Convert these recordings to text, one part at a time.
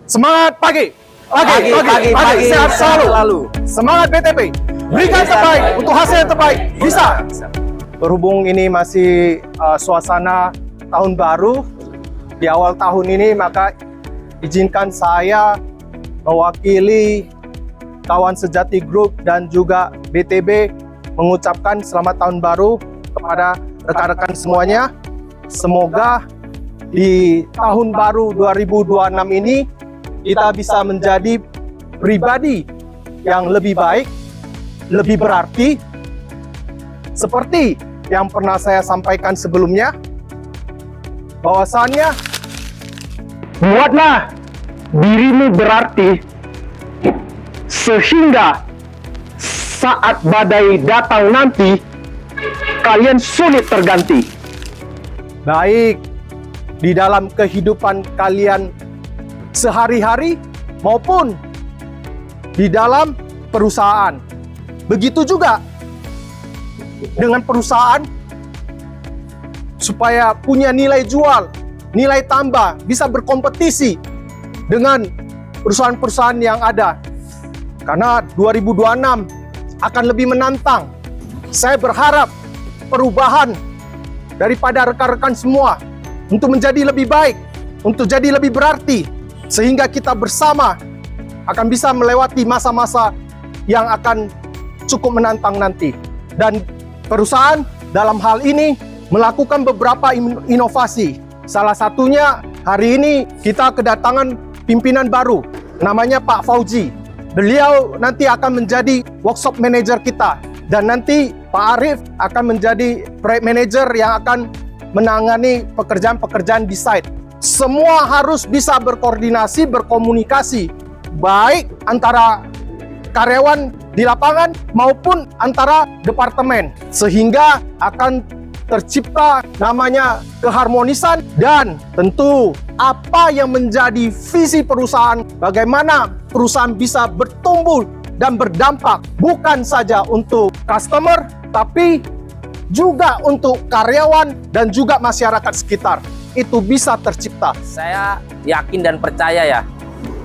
Semangat pagi. Pagi, Sehat selalu. selalu. Semangat BTP. Berikan terbaik untuk hasil yang terbaik. Bisa. Berhubung ini masih suasana tahun baru di awal tahun ini, maka izinkan saya mewakili kawan sejati grup dan juga BTB mengucapkan selamat tahun baru kepada rekan-rekan semuanya. Semoga di tahun baru 2026 ini kita bisa menjadi pribadi yang lebih baik, lebih berarti, seperti yang pernah saya sampaikan sebelumnya, bahwasannya buatlah dirimu berarti sehingga saat badai datang nanti kalian sulit terganti. Baik di dalam kehidupan kalian sehari-hari maupun di dalam perusahaan. Begitu juga dengan perusahaan, supaya punya nilai jual, nilai tambah, bisa berkompetisi dengan perusahaan-perusahaan yang ada. Karena 2026 akan lebih menantang. Saya berharap perubahan daripada rekan-rekan semua untuk menjadi lebih baik, untuk jadi lebih berarti, sehingga kita bersama akan bisa melewati masa-masa yang akan cukup menantang nanti. Dan perusahaan dalam hal ini melakukan beberapa inovasi. Salah satunya hari ini kita kedatangan pimpinan baru, namanya Pak Fauzi. Beliau nanti akan menjadi workshop manager kita, dan nanti Pak Arif akan menjadi project manager yang akan menangani pekerjaan-pekerjaan di site. Semua harus bisa berkoordinasi, berkomunikasi, baik antara karyawan di lapangan maupun antara departemen, sehingga akan tercipta namanya keharmonisan. Dan tentu apa yang menjadi visi perusahaan, bagaimana perusahaan bisa bertumbuh dan berdampak bukan saja untuk customer, tapi juga untuk karyawan dan juga masyarakat sekitar. Itu bisa tercipta. Saya yakin dan percaya ya,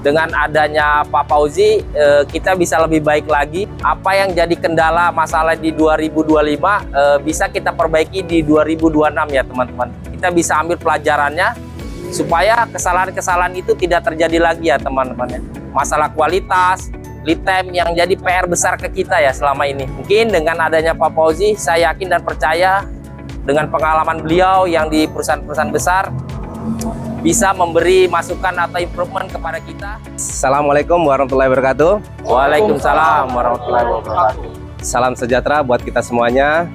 dengan adanya Pak Fauzi kita bisa lebih baik lagi. Apa yang jadi kendala masalah di 2025 bisa kita perbaiki di 2026 ya teman-teman. Kita bisa ambil pelajarannya supaya kesalahan-kesalahan itu tidak terjadi lagi ya teman-teman. Masalah kualitas, lead time yang jadi PR besar ke kita ya selama ini. Mungkin dengan adanya Pak Fauzi, saya yakin dan percaya dengan pengalaman beliau yang di perusahaan-perusahaan besar bisa memberi masukan atau improvement kepada kita. Assalamualaikum warahmatullahi wabarakatuh. Waalaikumsalam warahmatullahi wabarakatuh. Salam sejahtera buat kita semuanya.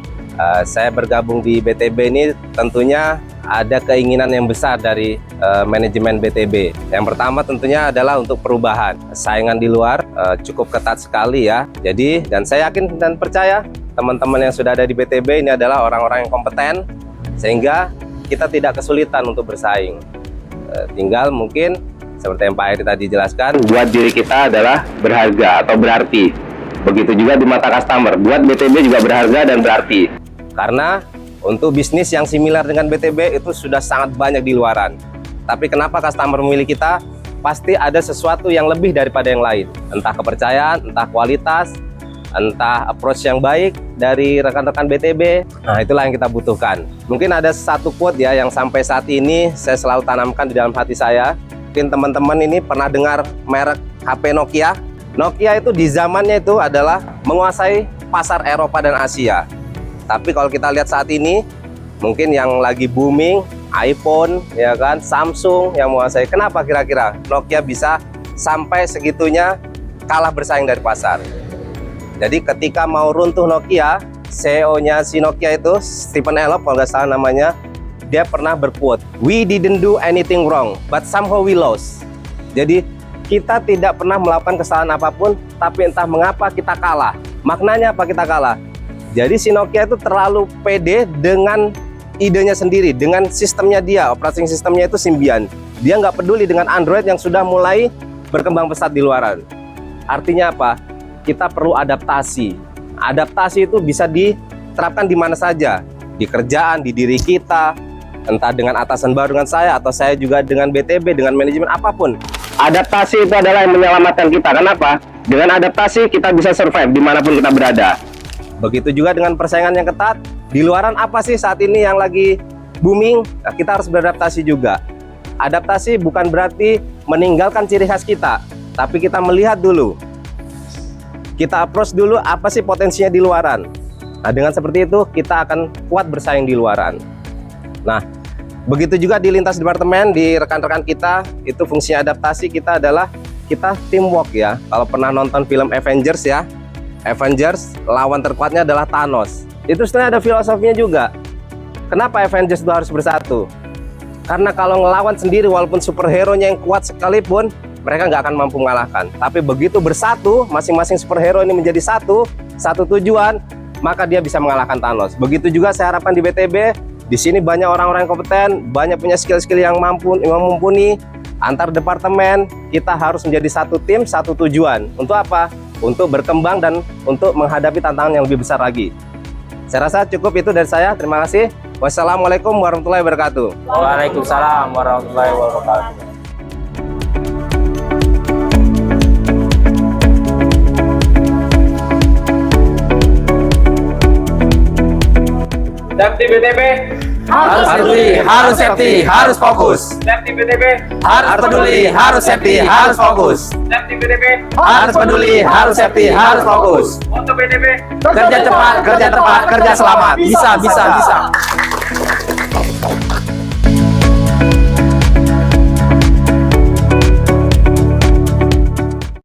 Saya bergabung di BTB ini tentunya ada keinginan yang besar dari manajemen BTB. Yang pertama tentunya adalah untuk perubahan. Saingan di luar cukup ketat sekali ya. Jadi, dan saya yakin dan percaya teman-teman yang sudah ada di BTB ini adalah orang-orang yang kompeten, sehingga kita tidak kesulitan untuk bersaing. Tinggal mungkin seperti yang Pak Eri tadi jelaskan, buat diri kita adalah berharga atau berarti. Begitu juga di mata customer, buat BTB juga berharga dan berarti. Karena untuk bisnis yang similar dengan BTB itu sudah sangat banyak di luaran. Tapi kenapa customer memilih kita? Pasti ada sesuatu yang lebih daripada yang lain. Entah kepercayaan, entah kualitas, entah approach yang baik dari rekan-rekan BTB. Nah, itulah yang kita butuhkan. Mungkin ada satu quote ya yang sampai saat ini saya selalu tanamkan di dalam hati saya. Mungkin teman-teman ini pernah dengar merek HP Nokia. Nokia itu di zamannya itu adalah menguasai pasar Eropa dan Asia. Tapi kalau kita lihat saat ini, mungkin yang lagi booming iPhone, ya kan, Samsung yang menguasai. Kenapa kira-kira Nokia bisa sampai segitunya kalah bersaing dari pasar? Jadi ketika mau runtuh Nokia, CEO-nya si Nokia itu, Stephen Elop kalau nggak salah namanya, dia pernah berquote, "We didn't do anything wrong, but somehow we lost." Jadi kita tidak pernah melakukan kesalahan apapun, tapi entah mengapa kita kalah. Maknanya apa kita kalah? Jadi si Nokia itu terlalu pede dengan idenya sendiri, dengan sistemnya dia, operating sistemnya itu Symbian. Dia nggak peduli dengan Android yang sudah mulai berkembang pesat di luaran. Artinya apa? Kita perlu adaptasi. Adaptasi itu bisa diterapkan di mana saja, di kerjaan, di diri kita, entah dengan atasan baru dengan saya, atau saya juga dengan BTB, dengan manajemen apapun. adaptasi itu adalah yang menyelamatkan kita. Kenapa? Dengan adaptasi kita bisa survive dimanapun kita berada. Begitu juga dengan persaingan yang ketat. Di luaran apa sih saat ini yang lagi booming? Nah, kita harus beradaptasi juga. Adaptasi bukan berarti meninggalkan ciri khas kita, tapi kita melihat dulu. Kita approach dulu apa sih potensinya di luaran. Nah, dengan seperti itu kita akan kuat bersaing di luaran. Nah, begitu juga di lintas departemen, di rekan-rekan kita, itu fungsinya adaptasi kita adalah kita teamwork ya. Kalau pernah nonton film Avengers ya, Avengers lawan terkuatnya adalah Thanos. Itu sebenarnya ada filosofinya juga. Kenapa Avengers itu harus bersatu? Karena kalau ngelawan sendiri walaupun superhero-nya yang kuat sekalipun, mereka nggak akan mampu mengalahkan. Tapi begitu bersatu, masing-masing superhero ini menjadi satu tujuan, maka dia bisa mengalahkan Thanos. Begitu juga saya harapkan di BTB, di sini banyak orang-orang yang kompeten, banyak punya skill-skill yang mumpuni. Antar departemen, kita harus menjadi satu tim, satu tujuan. Untuk apa? Untuk berkembang dan untuk menghadapi tantangan yang lebih besar lagi. Saya rasa cukup itu dari saya. Terima kasih. Wassalamualaikum warahmatullahi wabarakatuh. Waalaikumsalam warahmatullahi wabarakatuh. Safety BTB Harus safety, harus fokus. Safety BTB Harus peduli, harus safety, harus fokus. Safety BTB Harus peduli, harus safety, harus fokus. Moto BTB Kerja cepat, kerja tepat, kerja selamat. Bisa, bisa, bisa.